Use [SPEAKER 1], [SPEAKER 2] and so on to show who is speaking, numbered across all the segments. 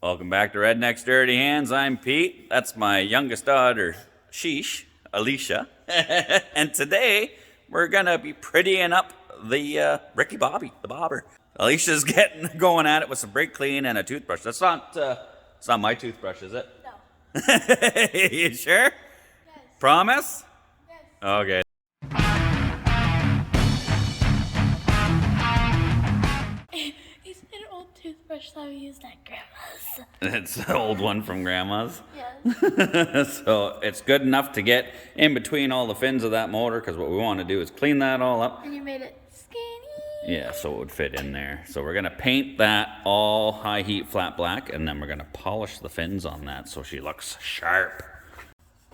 [SPEAKER 1] Welcome back to Redneck's Dirty Hands. I'm Pete. That's my youngest daughter, Alicia. And today, we're gonna be prettying up the Ricky Bobby, the bobber. Alicia's going at it with some brake clean and a toothbrush. It's not my toothbrush, is it?
[SPEAKER 2] No.
[SPEAKER 1] You sure?
[SPEAKER 2] Yes.
[SPEAKER 1] Promise?
[SPEAKER 2] Yes.
[SPEAKER 1] Okay.
[SPEAKER 2] It's an old toothbrush that we used at Grandma's.
[SPEAKER 1] It's an old one from Grandma's.
[SPEAKER 2] Yes.
[SPEAKER 1] So it's good enough to get in between all the fins of that motor, because what we want to do is clean that all up.
[SPEAKER 2] And you made it skinny.
[SPEAKER 1] Yeah, so it would fit in there. So we're gonna paint that all high heat flat black, and then we're gonna polish the fins on that so she looks sharp.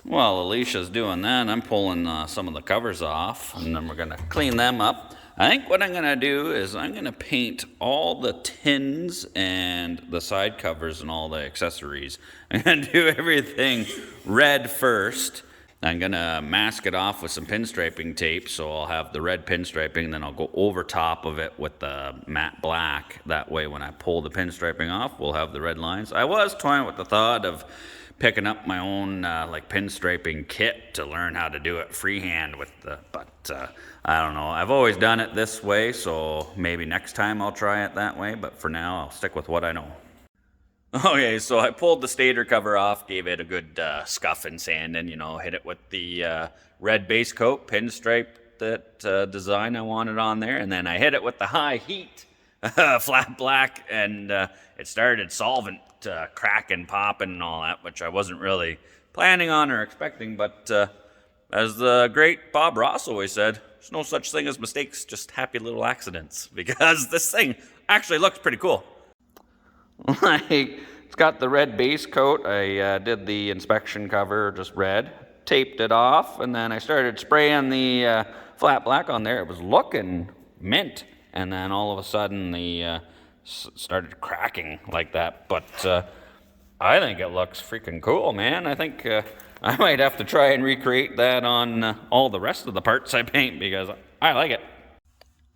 [SPEAKER 1] While Alicia's doing that, I'm pulling some of the covers off, and then we're gonna clean them up. I think what I'm gonna do is I'm gonna paint all the tins and the side covers and all the accessories. I'm gonna do everything red first. I'm gonna mask it off with some pinstriping tape, so I'll have the red pinstriping, then I'll go over top of it with the matte black. That way when I pull the pinstriping off, we'll have the red lines. I was toying with the thought of picking up my own like pinstriping kit to learn how to do it freehand but I don't know. I've always done it this way, so maybe next time I'll try it that way, but for now I'll stick with what I know. Okay, so I pulled the stator cover off, gave it a good scuff and sanding, hit it with the red base coat, pinstripe that design I wanted on there, and then I hit it with the high heat flat black, and it started solvent cracking, popping, and all that, which I wasn't really planning on or expecting, but as the great Bob Ross always said, there's no such thing as mistakes, just happy little accidents, because this thing actually looks pretty cool. It's got the red base coat. I did the inspection cover just red, taped it off, and then I started spraying the flat black on there. It was looking mint, and then all of a sudden the started cracking like that. But I think it looks freaking cool, man. I think I might have to try and recreate that on all the rest of the parts I paint, because I like it.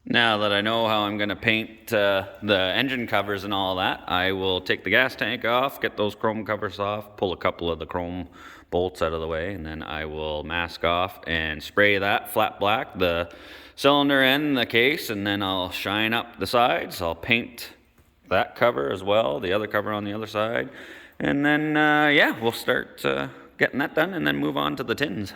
[SPEAKER 1] Now that I know how I'm going to paint the engine covers and all that, I will take the gas tank off, get those chrome covers off, pull a couple of the chrome bolts out of the way, and then I will mask off and spray that flat black, the cylinder end, the case, and then I'll shine up the sides. I'll paint that cover as well, the other cover on the other side, and then yeah, we'll start getting that done and then move on to the tins.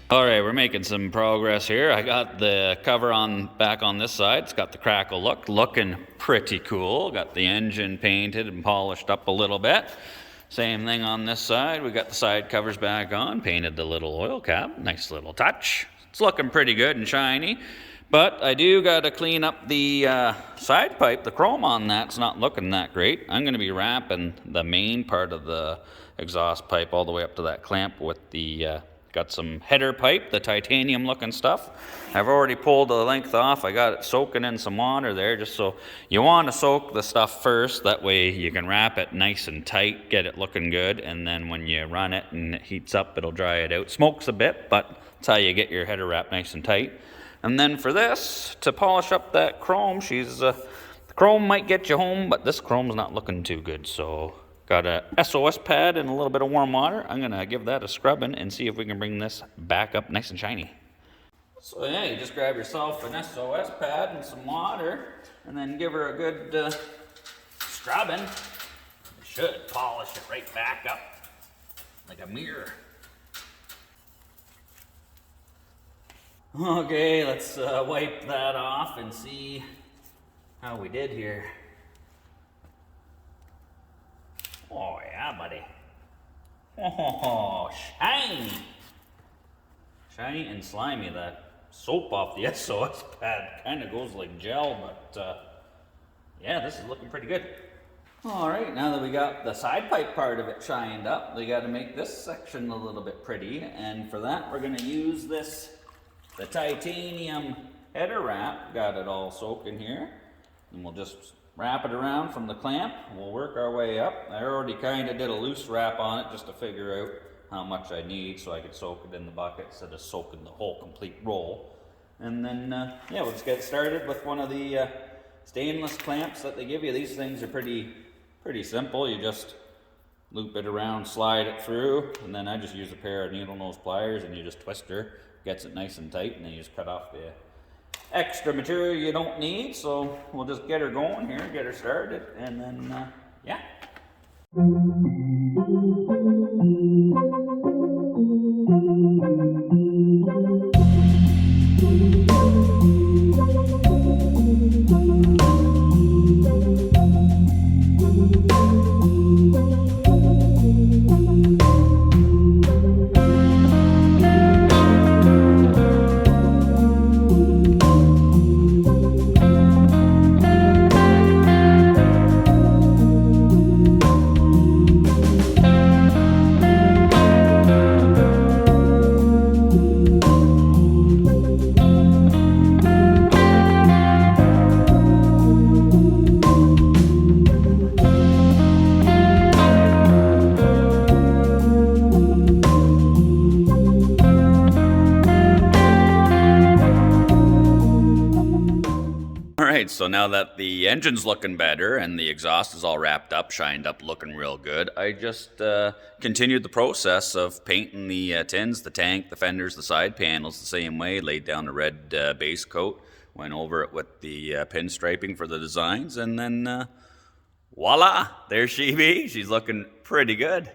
[SPEAKER 1] Alright, we're making some progress here. I got the cover back on this side. It's got the crackle look, looking pretty cool. Got the engine painted and polished up a little bit. Same thing on this side. We got the side covers back on, painted the little oil cap. Nice little touch. It's looking pretty good and shiny. But I do got to clean up the side pipe. The chrome on that's not looking that great. I'm going to be wrapping the main part of the exhaust pipe all the way up to that clamp with the got some header pipe, the titanium looking stuff. I've already pulled the length off. I got it soaking in some water there, just so you want to soak the stuff first. That way you can wrap it nice and tight, get it looking good, and then when you run it and it heats up, it'll dry it out. Smokes a bit, but that's how you get your header wrap nice and tight. And then for this, to polish up that chrome, the chrome might get you home, but this chrome's not looking too good, so got a SOS pad and a little bit of warm water. I'm gonna give that a scrubbing and see if we can bring this back up nice and shiny. So yeah, you just grab yourself an SOS pad and some water, and then give her a good scrubbing. It should polish it right back up like a mirror. Okay, let's wipe that off and see how we did here. Oh yeah, buddy. Oh, shiny. Shiny and slimy. That soap off the SOS pad kind of goes like gel, but yeah, this is looking pretty good. All right, now that we got the side pipe part of it shined up, we got to make this section a little bit pretty, and for that we're going to use the titanium header wrap. Got it all soaking here, and we'll just wrap it around from the clamp. We'll work our way up. I already kind of did a loose wrap on it just to figure out how much I need so I could soak it in the bucket instead of soaking the whole complete roll. And then, yeah, we'll just get started with one of the stainless clamps that they give you. These things are pretty simple. You just loop it around, slide it through, and then I just use a pair of needle nose pliers and you just twist her. Gets it nice and tight, and then you just cut off the extra material you don't need. So we'll just get her going here, get her started, and then yeah. Alright, so now that the engine's looking better and the exhaust is all wrapped up, shined up, looking real good, I just continued the process of painting the tins, the tank, the fenders, the side panels the same way, laid down the red base coat, went over it with the pinstriping for the designs, and then voila, there she be. She's looking pretty good.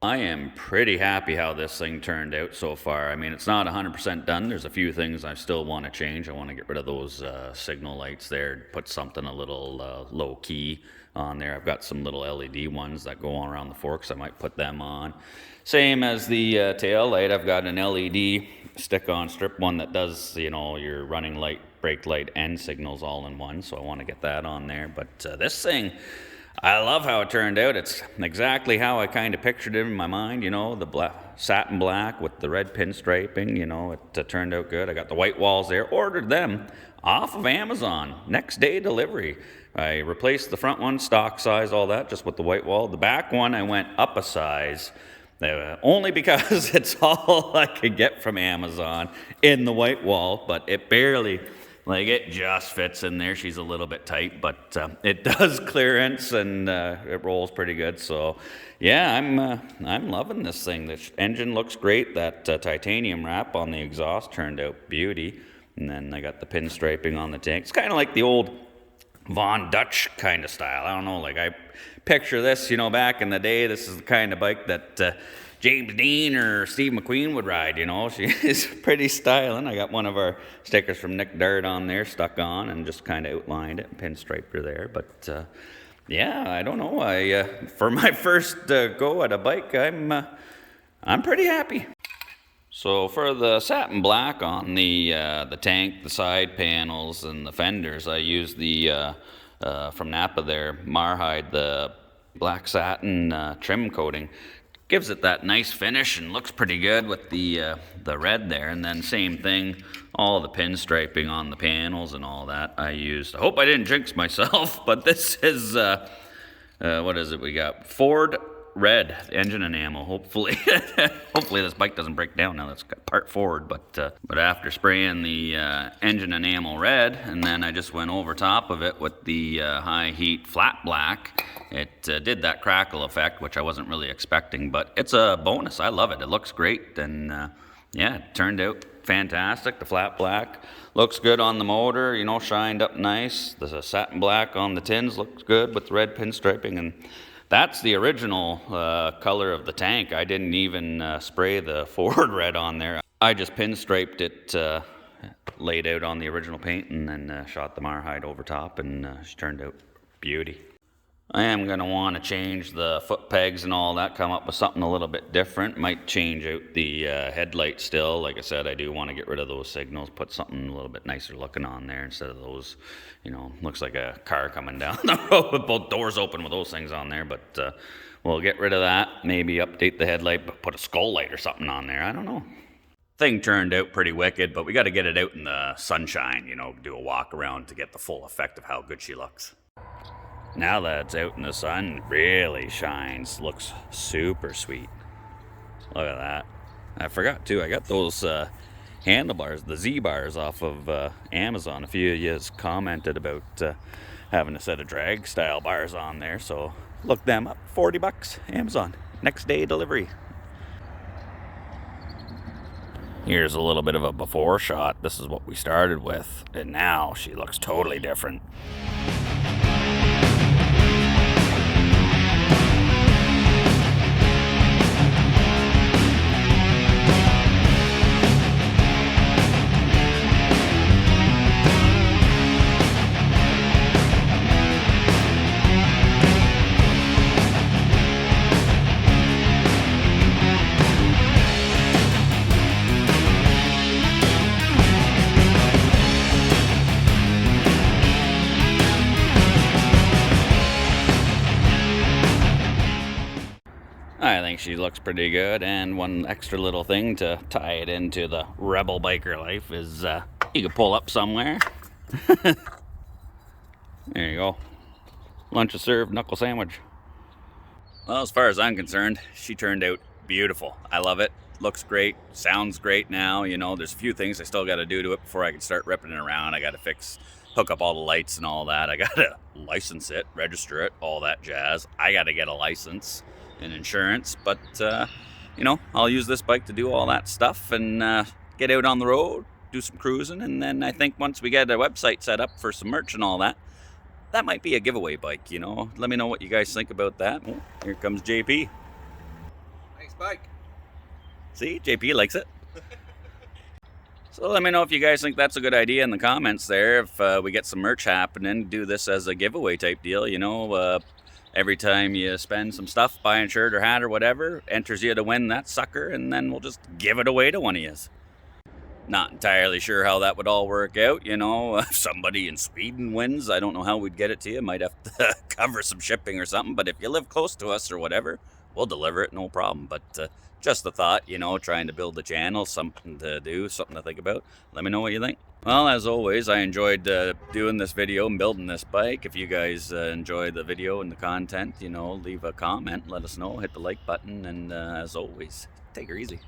[SPEAKER 1] I am pretty happy how this thing turned out so far. I mean, it's not 100% done. There's a few things I still want to change. I want to get rid of those signal lights there, put something a little low key on there. I've got some little LED ones that go around the forks. I might put them on. Same as the tail light. I've got an LED stick-on strip one that does, you know, your running light, brake light, and signals all in one. So I want to get that on there. But this thing, I love how it turned out. It's exactly how I kind of pictured it in my mind, you know, the satin black with the red pinstriping, you know, it turned out good. I got the white walls there, ordered them off of Amazon, next day delivery. I replaced the front one, stock size, all that, just with the white wall. The back one, I went up a size, only because it's all I could get from Amazon in the white wall, but it barely... Like, it just fits in there. She's a little bit tight, but it does clearance, and it rolls pretty good. So, yeah, I'm loving this thing. The engine looks great. That titanium wrap on the exhaust turned out beauty. And then I got the pinstriping on the tank. It's kind of like the old Von Dutch kind of style. I don't know, like, I picture this, you know, back in the day. This is the kind of bike that... James Dean or Steve McQueen would ride, you know. She is pretty styling. I got one of our stickers from Nick Dart on there, stuck on, and just kind of outlined it and pinstriped her there. But yeah, I don't know. For my first go at a bike, I'm pretty happy. So for the satin black on the tank, the side panels, and the fenders, I used the from Napa there, Marhide, the black satin trim coating. gives it that nice finish and looks pretty good with the red there. And then same thing, all the pinstriping on the panels and all that I used. I hope I didn't jinx myself, but this is, what is it we got? Ford red engine enamel, hopefully. Hopefully this bike doesn't break down now that's got part Ford, but after spraying the engine enamel red, and then I just went over top of it with the high heat flat black, it did that crackle effect, which I wasn't really expecting, but it's a bonus. I love it. It looks great, and yeah, it turned out fantastic. The flat black looks good on the motor, you know, shined up nice. The satin black on the tins looks good with red pinstriping, and that's the original color of the tank. I didn't even spray the Ford red on there. I just pinstriped it, laid out on the original paint, and then shot the Marhide over top, and she turned out beauty. I am going to want to change the foot pegs and all that, come up with something a little bit different. Might change out the headlight still. Like I said, I do want to get rid of those signals, put something a little bit nicer looking on there instead of those, you know, looks like a car coming down the road with both doors open with those things on there. But we'll get rid of that, maybe update the headlight, but put a skull light or something on there. I don't know. Thing turned out pretty wicked, but we got to get it out in the sunshine, you know, do a walk around to get the full effect of how good she looks. Now that it's out in the sun, it really shines. Looks super sweet. Look at that. I forgot too, I got those handlebars, the Z bars off of Amazon. A few of you commented about having a set of drag style bars on there, so look them up. $40, Amazon. Next day delivery. Here's a little bit of a before shot. This is what we started with, and now she looks totally different. I think she looks pretty good, and one extra little thing to tie it into the rebel biker life is you can pull up somewhere. There you go. Lunch is served, knuckle sandwich. Well, as far as I'm concerned, she turned out beautiful. I love it. Looks great. Sounds great now. You know, there's a few things I still got to do to it before I can start ripping it around. I got to hook up all the lights and all that. I got to license it, register it, all that jazz. I got to get a license and insurance, but you know, I'll use this bike to do all that stuff and get out on the road, do some cruising, and then I think once we get a website set up for some merch and all that, that might be a giveaway bike, you know. Let me know what you guys think about that. Oh, here comes JP.
[SPEAKER 3] Nice bike.
[SPEAKER 1] See, JP likes it. So let me know if you guys think that's a good idea in the comments there. If we get some merch happening, do this as a giveaway type deal, you know. Every time you spend some stuff, buy a shirt or hat or whatever, enters you to win that sucker, and then we'll just give it away to one of you. Not entirely sure how that would all work out, you know. If somebody in Sweden wins, I don't know how we'd get it to you. Might have to cover some shipping or something, but if you live close to us or whatever, we'll deliver it, no problem. But just a thought, you know, trying to build the channel, something to do, something to think about. Let me know what you think. Well, as always, I enjoyed doing this video and building this bike. If you guys enjoy the video and the content, you know, leave a comment, let us know, hit the like button, and as always, take her easy.